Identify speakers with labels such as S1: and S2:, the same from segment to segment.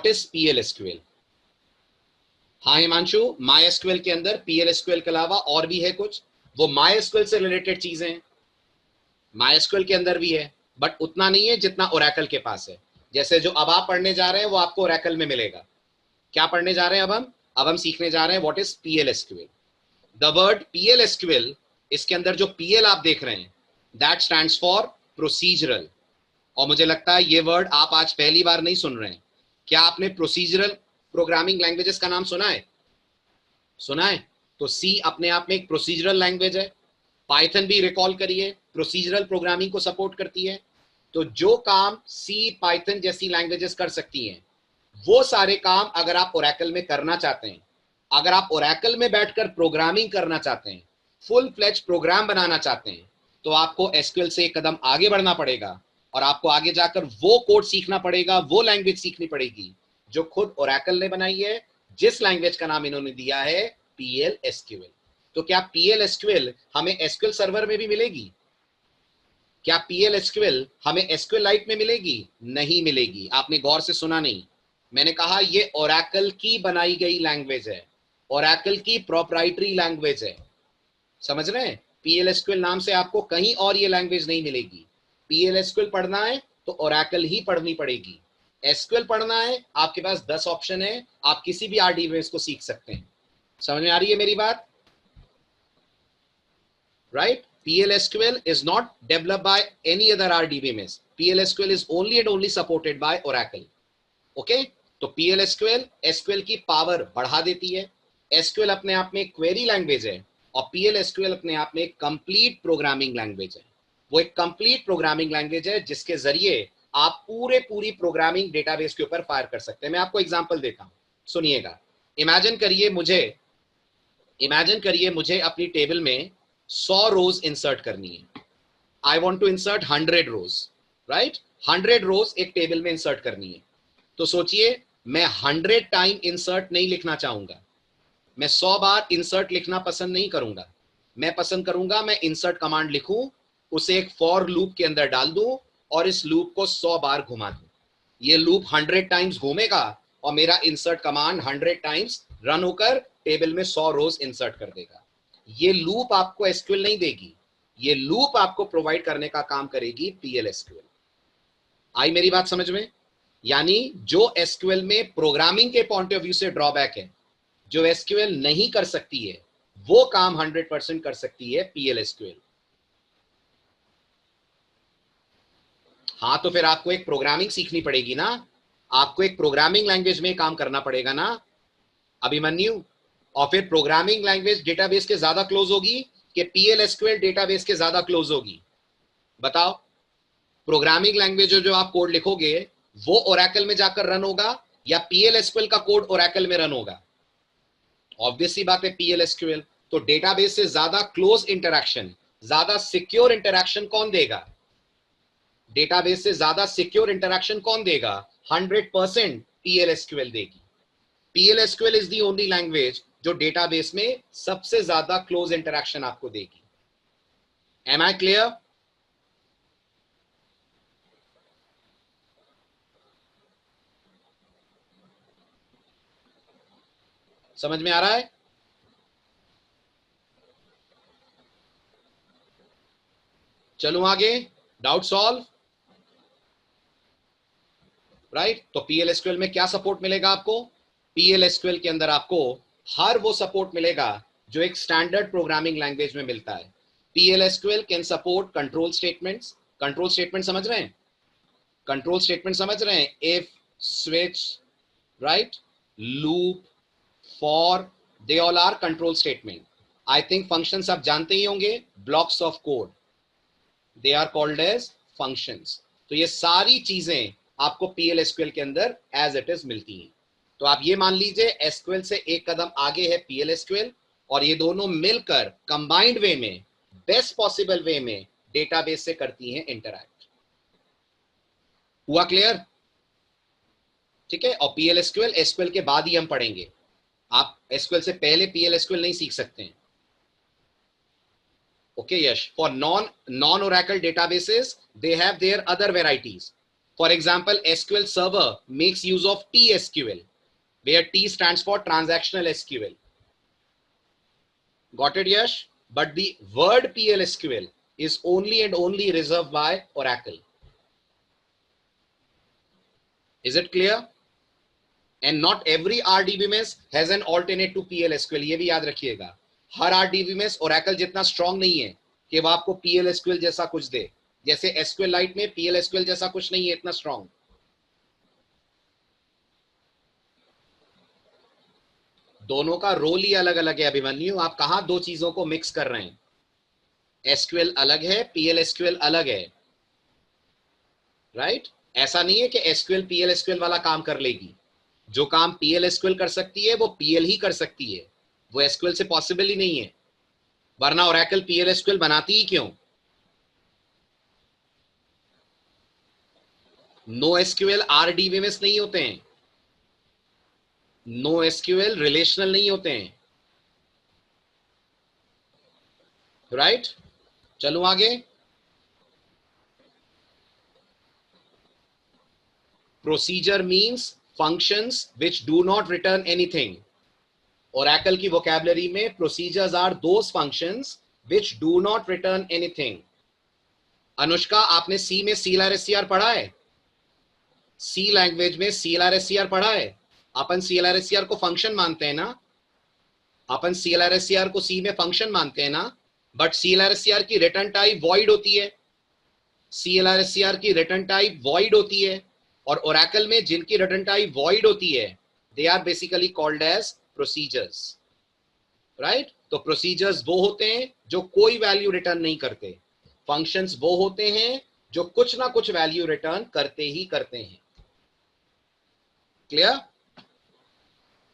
S1: What is PL/SQL? हाँ Himanshu, MySQL के अंदर PL/SQL के अलावा और भी है कुछ, वो MySQL से रिलेटेड चीजें हैं, MySQL के अंदर भी है, बट उतना नहीं है जितना Oracle के पास है। जैसे जो अब आप पढ़ने जा रहे हैं वो आपको Oracle में मिलेगा। क्या पढ़ने जा रहे हैं अब हम सीखने जा रहे हैं what is PL/SQL। The word PL/SQL, इसके अंदर जो PL आप देख रहे हैं दैट स्टैंड्स फॉर प्रोसीजरल, और मुझे लगता है ये वर्ड आप आज पहली बार नहीं सुन रहे हैं। क्या आपने प्रोसीजरल प्रोग्रामिंग लैंग्वेजेस का नाम सुना है? सुना है? तो सी अपने आप में एक प्रोसीजरल लैंग्वेज है। पाइथन भी रिकॉल करिए, प्रोसीजरल प्रोग्रामिंग को सपोर्ट करती है। तो जो काम सी, पाइथन जैसी लैंग्वेजेस कर सकती हैं, वो सारे काम अगर आप ओरेकल में करना चाहते हैं, अगर आप ओरेकल में बैठकर प्रोग्रामिंग करना चाहते हैं, फुल फ्लेज प्रोग्राम बनाना चाहते हैं, तो आपको एसक्यूएल से एक कदम आगे बढ़ना पड़ेगा और आपको आगे जाकर वो कोड सीखना पड़ेगा, वो लैंग्वेज सीखनी पड़ेगी जो खुद ओरेकल ने बनाई है, जिस लैंग्वेज का नाम इन्होंने दिया है PL/SQL। तो क्या PL/SQL हमें एसक्यूएल सर्वर में भी मिलेगी? क्या PL/SQL हमें SQLite में मिलेगी? नहीं मिलेगी। आपने गौर से सुना नहीं, मैंने कहा ये ओरेकल की बनाई गई लैंग्वेज है, ओरेकल की प्रोप्राइटरी लैंग्वेज है। समझ रहे हैं? PL/SQL नाम से आपको कहीं और ये लैंग्वेज नहीं मिलेगी। PL/SQL पढ़ना है तो ओरेकल ही पढ़नी पड़ेगी। SQL पढ़ना है, आपके पास 10 ऑप्शन है, आप किसी भी RDBMS को सीख सकते हैं। समझ में आ रही है मेरी बात? Right? PL/SQL is not developed by any other RDBMS. PL/SQL is only and only supported by Oracle. Okay? तो PL/SQL SQL की पावर बढ़ा देती है। SQL अपने आप में क्वेरी लैंग्वेज है और PL/SQL अपने आप में कंप्लीट प्रोग्रामिंग लैंग्वेज है। वो एक कंप्लीट प्रोग्रामिंग लैंग्वेज है जिसके जरिए आप पूरी प्रोग्रामिंग डेटाबेस के ऊपर फायर कर सकते हैं। मैं आपको एग्जांपल देता हूं, सुनिएगा। इमेजिन करिए मुझे अपनी टेबल में 100 रोज इंसर्ट करनी है। I want to insert 100 rows, right? 100 rows एक टेबल में इंसर्ट करनी है। तो सोचिए, मैं 100 टाइम इंसर्ट नहीं लिखना चाहूंगा, मैं 100 बार इंसर्ट लिखना पसंद नहीं करूंगा। मैं पसंद करूंगा मैं इंसर्ट कमांड लिखूं, उसे एक फॉर लूप के अंदर डाल दूं और इस लूप को 100 बार घुमा दूं। ये लूप 100 टाइम्स घूमेगा और मेरा इंसर्ट कमांड 100 टाइम्स रन होकर टेबल में 100 रोज इंसर्ट कर देगा। ये लूप आपको एसक्यूएल नहीं देगी, ये लूप आपको प्रोवाइड करने का काम करेगी PL/SQL। आई मेरी बात समझ में? यानी जो एसक्यूएल में प्रोग्रामिंग के पॉइंट ऑफ व्यू से ड्रॉबैक है, जो एसक्यूएल नहीं कर सकती है, वो काम 100% कर सकती है PL/SQL। हाँ, तो फिर आपको एक प्रोग्रामिंग सीखनी पड़ेगी ना, आपको एक प्रोग्रामिंग लैंग्वेज में काम करना पड़ेगा ना अभिमन्यु। और फिर प्रोग्रामिंग लैंग्वेज डेटाबेस के ज्यादा क्लोज होगी कि PL/SQL डेटाबेस के ज्यादा क्लोज होगी? बताओ। प्रोग्रामिंग लैंग्वेज जो आप कोड लिखोगे वो ओरेकल में जाकर रन होगा या PL/SQL का कोड ओरेकल में रन होगा? ऑब्वियसली बात है PL/SQL। तो डेटाबेस से ज्यादा क्लोज इंटरैक्शन, ज्यादा सिक्योर इंटरैक्शन कौन देगा? डेटाबेस से ज्यादा सिक्योर इंटरैक्शन कौन देगा? 100% PL/SQL देगी। PL/SQL is the only language जो डेटाबेस में सबसे ज्यादा क्लोज इंटरैक्शन आपको देगी। Am I clear? समझ में आ रहा है? चलूं आगे, डाउट सॉल्व। राइट? तो PL/SQL में क्या सपोर्ट मिलेगा आपको? PL/SQL के अंदर आपको हर वो सपोर्ट मिलेगा जो एक स्टैंडर्ड प्रोग्रामिंग लैंग्वेज में मिलता है। PL/SQL can support control statements. Control statement समझ रहे हैं? कंट्रोल स्टेटमेंट समझ रहे हैं? If, switch, right, loop, for, they all are control statement. I think functions आप जानते ही होंगे, blocks of code, they are called as functions. तो ये सारी चीजें आपको PL/SQL के अंदर एज इट इज मिलती हैं। तो आप ये मान लीजिए SQL से एक कदम आगे है PL/SQL, और ये दोनों मिलकर कंबाइंड वे में, बेस्ट पॉसिबल वे में डेटाबेस से करती हैं इंटरैक्ट। हुआ क्लियर? ठीक है? और PL/SQL SQL के बाद ही हम पढ़ेंगे, आप SQL से पहले PL/SQL नहीं सीख सकते हैं। Okay, Yash. For non-Oracle databases, they have their other varieties. For example, SQL Server makes use of TSQL, where T stands for transactional SQL. Got it, Yash? But the word PLSQL is only and only reserved by Oracle. Is it clear? And not every RDBMS has an alternate to PLSQL. ये भी याद रखिएगा, हर RDBMS Oracle जितना strong नहीं है कि वो आपको PLSQL जैसा कुछ दे. जैसे SQLite में PLSQL जैसा कुछ नहीं है इतना strong. दोनों का रोल ही अलग अलग है अभिमन्यु. आप कहां दो चीजों को मिक्स कर रहे हैं? SQL अलग है, PLSQL अलग है, राइट? ऐसा नहीं है कि SQL PLSQL वाला काम कर लेगी. जो काम PLSQL कर सकती है वो PL ही कर सकती है, वो SQL से पॉसिबल ही नहीं है. वरना Oracle PLSQL बनाती ही क्यों? नो SQL RDBMS नहीं होते हैं, नो SQL रिलेशनल नहीं होते हैं, राइट? चलो आगे. Procedure means functions which do not return anything. Oracle की vocabulary में procedures are those functions which do not return anything. Anushka, आपने C में CLRSCR पढ़ा है? C लैंग्वेज में CLRSCR पढ़ा है? अपन CLRSCR को फंक्शन मानते हैं ना, अपन CLRSCR को C में फंक्शन मानते हैं ना, बट CLRSCR की रिटर्न टाइप वॉइड होती है. CLRSCR की रिटर्न टाइप वॉइड होती है, और Oracle में जिनकी रिटर्न टाइप वॉइड होती है they are basically called as procedures, right? तो प्रोसीजर्स वो होते हैं जो कोई वैल्यू रिटर्न नहीं करते, फंक्शंस वो होते हैं जो कुछ ना कुछ वैल्यू रिटर्न करते ही करते हैं. क्लियर?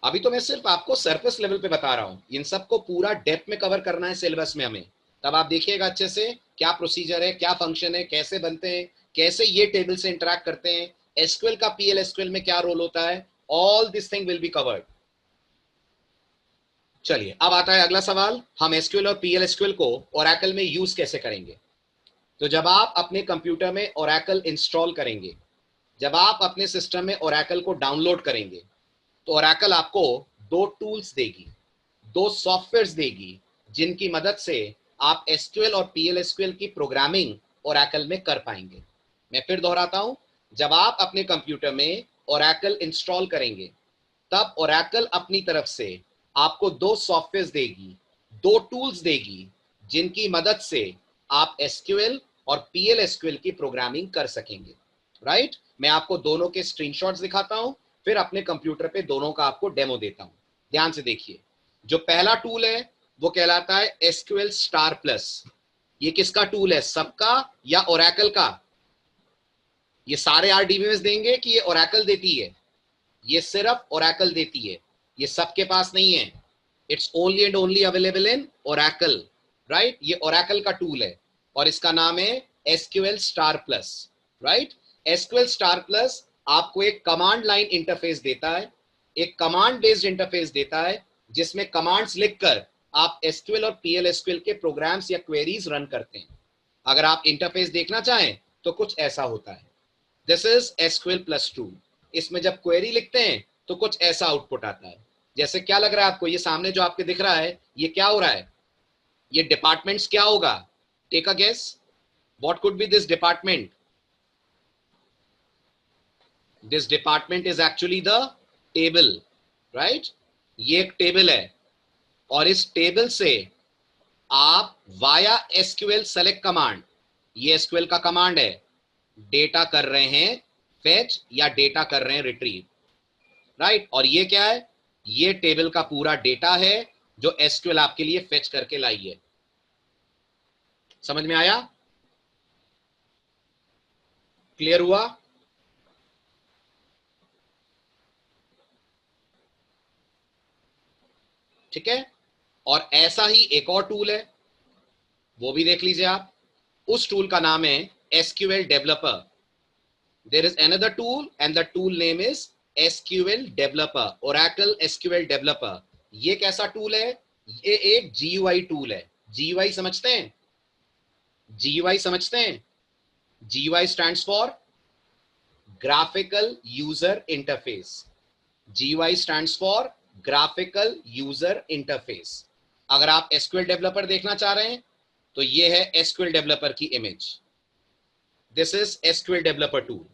S1: अभी तो मैं सिर्फ आपको सरफेस लेवल पे बता रहा हूं, इन सबको पूरा डेप्थ में कवर करना है सिलेबस में हमें. तब आप देखिएगा अच्छे से क्या प्रोसीजर है, क्या फंक्शन है, कैसे बनते हैं, कैसे ये टेबल से इंटरैक्ट करते हैं, SQL का PLSQL में क्या रोल होता है. All this thing will be covered. चलिए अब आता है अगला सवाल, हम SQL और PLSQL को Oracle में यूज कैसे करेंगे. तो जब आप अपने कंप्यूटर में Oracle इंस्टॉल करेंगे, जब आप अपने सिस्टम में Oracle को डाउनलोड करेंगे, तो Oracle आपको दो टूल्स देगी, दो सॉफ्टवेयर्स देगी जिनकी मदद से आप SQL और PLSQL की प्रोग्रामिंग Oracle में कर पाएंगे. मैं फिर दोहराता हूं, जब आप अपने कंप्यूटर में Oracle इंस्टॉल करेंगे, तब Oracle अपनी तरफ से आपको दो सॉफ्टवेयर्स देगी, दो टूल्स देगी जिनकी मदद से आप SQL और PLSQL की प्रोग्रामिंग कर सकेंगे, राइट? मैं आपको दोनों के स्क्रीनशॉट्स दिखाता हूं, फिर अपने कंप्यूटर पे दोनों का आपको डेमो देता हूं. ध्यान से देखिए. जो पहला टूल है वो कहलाता है SQL स्टार प्लस. ये किसका टूल है, सबका या Oracle का? ये सारे RDBMS देंगे कि ये Oracle देती है? ये सिर्फ Oracle देती है, ये सबके पास नहीं है. It's only and only available in Oracle, right? ये Oracle का टूल है और इसका नाम है SQL star plus, right? SQL star plus आपको एक कमांड लाइन इंटरफेस देता है, एक कमांड बेस्ड इंटरफेस देता है जिसमें कमांड्स लिखकर आप SQL और PLSQL के प्रोग्राम्स या क्वेरीज रन करते हैं. अगर आप इंटरफेस देखना चाहें तो कुछ ऐसा होता है. This is SQL plus tool. इसमें जब क्वेरी लिखते हैं तो कुछ ऐसा आउटपुट आता है. जैसे क्या लग रहा है आपको, ये सामने जो आपके दिख रहा है ये क्या हो रहा है? ये डिपार्टमेंट्स क्या होगा? Take a guess, what could be this department? This department is actually the table, right? ये एक टेबल है और इस टेबल से आप वाया SQL सेलेक्ट कमांड, ये SQL का कमांड है, डेटा कर रहे हैं फेच या डेटा कर रहे हैं रिट्रीव, राइट? और ये क्या है? ये टेबल का पूरा डेटा है जो SQL आपके लिए फेच करके लाई है. समझ में आया? क्लियर हुआ? ठीक है. और ऐसा ही एक और टूल है, वो भी देख लीजिए आप. उस टूल का नाम है SQL developer. There is another tool and the tool name is SQL developer, Oracle SQL developer. ये कैसा टूल है? ये एक GUI टूल है. GUI समझते हैं? GUI समझते हैं? GUI stands for graphical user interface. GUI stands for graphical user interface. अगर आप एसक्यूएल डेवलपर देखना चाह रहे हैं तो ये है एसक्यूएल डेवलपर की image. This is SQL developer tool.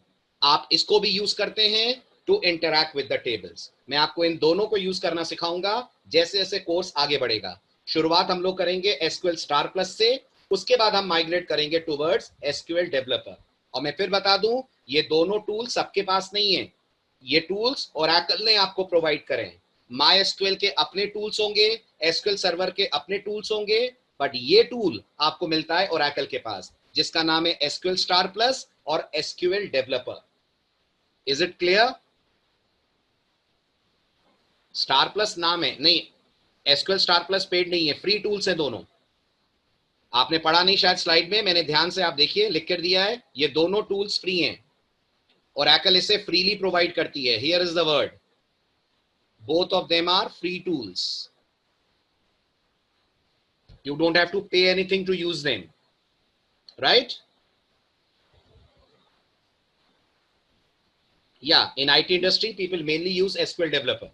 S1: आप इसको भी यूज करते हैं to interact with the tables. मैं आपको इन दोनों को यूज करना सिखाऊंगा जैसे जैसे कोर्स आगे बढ़ेगा। शुरुआत हम लोग करेंगे एसक्यूएल स्टार प्लस से, उसके बाद हम माइग्रेट करेंगे टूवर्ड्स एसक्यूएल डेवलपर। और मैं फिर बता दूं, ये दोनों टूल सबके पास नहीं है। ये टूल्स ओरेकल ने आपको प्रोवाइड करें। MySQL के अपने टूल्स होंगे, एसक्यूएल सर्वर के अपने टूल्स होंगे, बट ये टूल आपको मिलता है ओरेकल के पास, जिसका नाम है एसक्यूएल स्टार प्लस और SQL developer. Is it clear? Star plus नाम है, नहीं, एसक्यूएल स्टार प्लस पेड नहीं है, फ्री टूल्स है दोनों। आपने पढ़ा नहीं शायद स्लाइड में, मैंने ध्यान से आप देखिए लिख कर दिया है, ये दोनों टूल्स फ्री हैं। ओरेकल इसे फ्रीली प्रोवाइड करती है। Here is the word, both of them are free tools. You don't have to pay anything to use them, right? Yeah, in IT industry people mainly use SQL developer.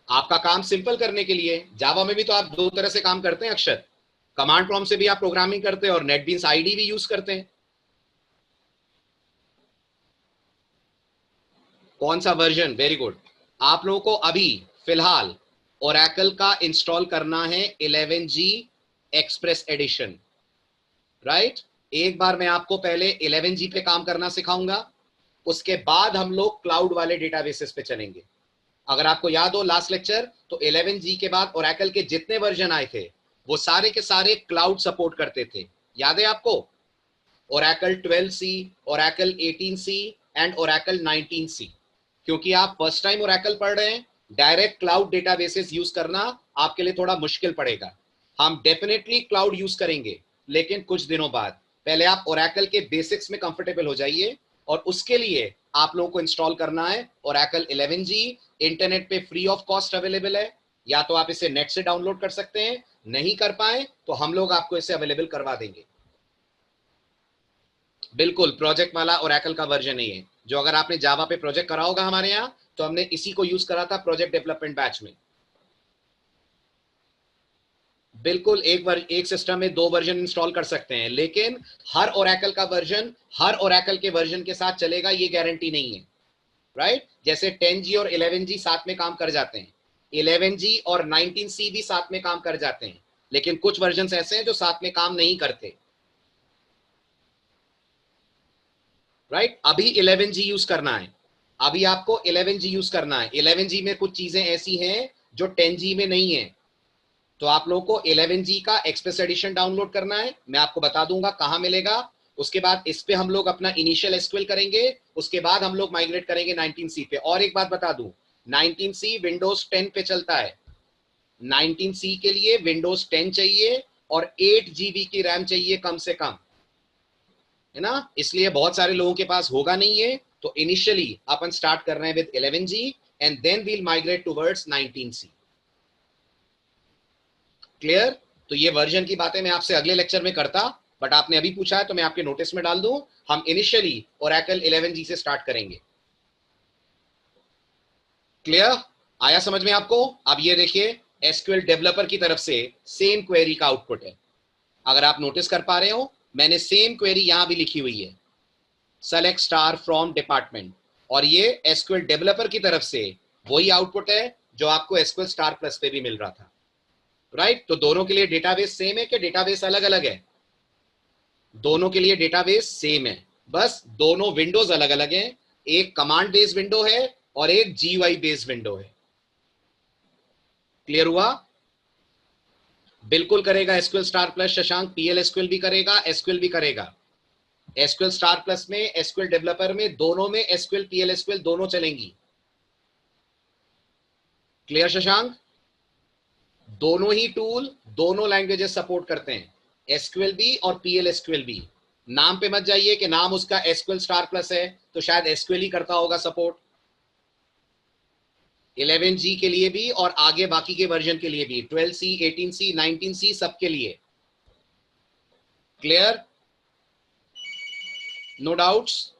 S1: आपका काम simple करने के लिए जावा में भी तो आप दो तरह से काम करते हैं अक्षर, कमांड प्रॉम्प्ट से भी आप प्रोग्रामिंग करते हैं और नेटबीन्स आईडी भी यूज करते हैं। कौन सा वर्जन? Very good. आप लोगों को अभी फिलहाल ओरेकल का इंस्टॉल करना है 11G एक्सप्रेस एडिशन, राइट? एक बार मैं आपको पहले 11G पे काम करना सिखाऊंगा, उसके बाद हम लोग क्लाउड वाले डेटाबेसेस पे चलेंगे। अगर आपको याद हो लास्ट लेक्चर, तो 11G के बाद ओरेकल के जितने वर्जन आए थे वो सारे के सारे क्लाउड सपोर्ट करते थे। याद है आपको? Oracle 12C, Oracle 18C and Oracle 19C। क्योंकि आप फर्स्ट टाइम ओरेकल पढ़ रहे हैं, डायरेक्ट क्लाउड डेटाबेसेस यूज करना आपके लिए थोड़ा मुश्किल पड़ेगा। हम डेफिनेटली क्लाउड यूज करेंगे, लेकिन कुछ दिनों बाद। पहले आप ओरेकल के बेसिक्स में कंफर्टेबल हो जाइए, और उसके लिए आप लोगों को इंस्टॉल करना है ओरेकल 11G। इंटरनेट पे फ्री ऑफ कॉस्ट अवेलेबल है, या तो आप इसे नेट से डाउनलोड कर सकते हैं, नहीं कर पाए तो हम लोग आपको इसे अवेलेबल करवा देंगे। बिल्कुल प्रोजेक्ट वाला ओरेकल का वर्जन नहीं है, जो अगर आपने जावा पे प्रोजेक्ट करा होगा हमारे यहाँ, तो हमने इसी को यूज करा था प्रोजेक्ट डेवलपमेंट बैच में। बिल्कुल एक सिस्टम में दो वर्जन इंस्टॉल कर सकते हैं, लेकिन हर ओरेकल का वर्जन हर ओरेकल के वर्जन के साथ चलेगा ये गारंटी नहीं है, राइट? जैसे 10G और 11G साथ में काम कर जाते हैं, 11G और 19C भी साथ में काम कर जाते हैं, लेकिन कुछ वर्जन ऐसे हैं जो साथ में काम नहीं करते, राइट? अभी 11G यूज करना है, अभी आपको 11G यूज करना है। 11G में कुछ चीजें ऐसी हैं जो 10G में नहीं है, तो आप लोगों को 11G का एक्सप्रेस एडिशन डाउनलोड करना है। मैं आपको बता दूंगा कहां मिलेगा। उसके बाद इस पे हम लोग अपना इनिशियल एसक्यूएल करेंगे, उसके बाद हम लोग माइग्रेट करेंगे 19C पे। और एक बात बता दूं, 19C विंडोज 10 पे चलता है। 19C के लिए विंडोज 10 चाहिए और 8 GB की रैम चाहिए कम से कम, है ना? इसलिए बहुत सारे लोगों के पास होगा नहीं है, तो इनिशियली अपन स्टार्ट कर रहे हैं with 11G and then we'll migrate towards 19C। Clear? तो ये वर्जन की बातें मैं आपसे अगले लेक्चर में करता, बट आपने अभी पूछा है तो मैं आपके नोटिस में डाल दूं। हम इनिशियली ओरेकल 11G से स्टार्ट करेंगे। क्लियर? आया समझ में आपको? अब ये देखिए, एसक्यूएल डेवलपर की तरफ से सेम क्वेरी का आउटपुट है। अगर आप नोटिस कर पा रहे हो, मैंने सेम क्वेरी यहां भी लिखी हुई है, सेलेक्ट स्टार फ्रॉम डिपार्टमेंट, और ये एसक्यूएल डेवलपर की तरफ से वही आउटपुट है जो आपको एसक्यूएल स्टार प्लस पे भी मिल रहा था, राइट? तो दोनों के लिए डेटाबेस सेम है कि डेटाबेस अलग अलग है? दोनों के लिए डेटाबेस सेम है, बस दोनों विंडोज अलग अलग हैं। एक कमांड बेस्ड विंडो है और एक GUI बेस्ड विंडो है। क्लियर हुआ? बिल्कुल करेगा SQL star plus Shashank, PL/SQL भी करेगा, एसक्यूएल भी करेगा। एसक्यूएल स्टार प्लस में, एसक्यूएल डेवलपर में, दोनों में एसक्यूएल PL/SQL दोनों चलेंगी। क्लियर शशांक? दोनों ही टूल दोनों लैंग्वेजेस सपोर्ट करते हैं, एसक्यूएल भी और PL/SQL भी। नाम पे मत जाइए कि नाम उसका एसक्यूएल स्टार प्लस है तो शायद एसक्यूएल ही करता होगा सपोर्ट। 11G के लिए भी और आगे बाकी के वर्जन के लिए भी, 12C, 18C, 19C सबके लिए। क्लियर? No doubts?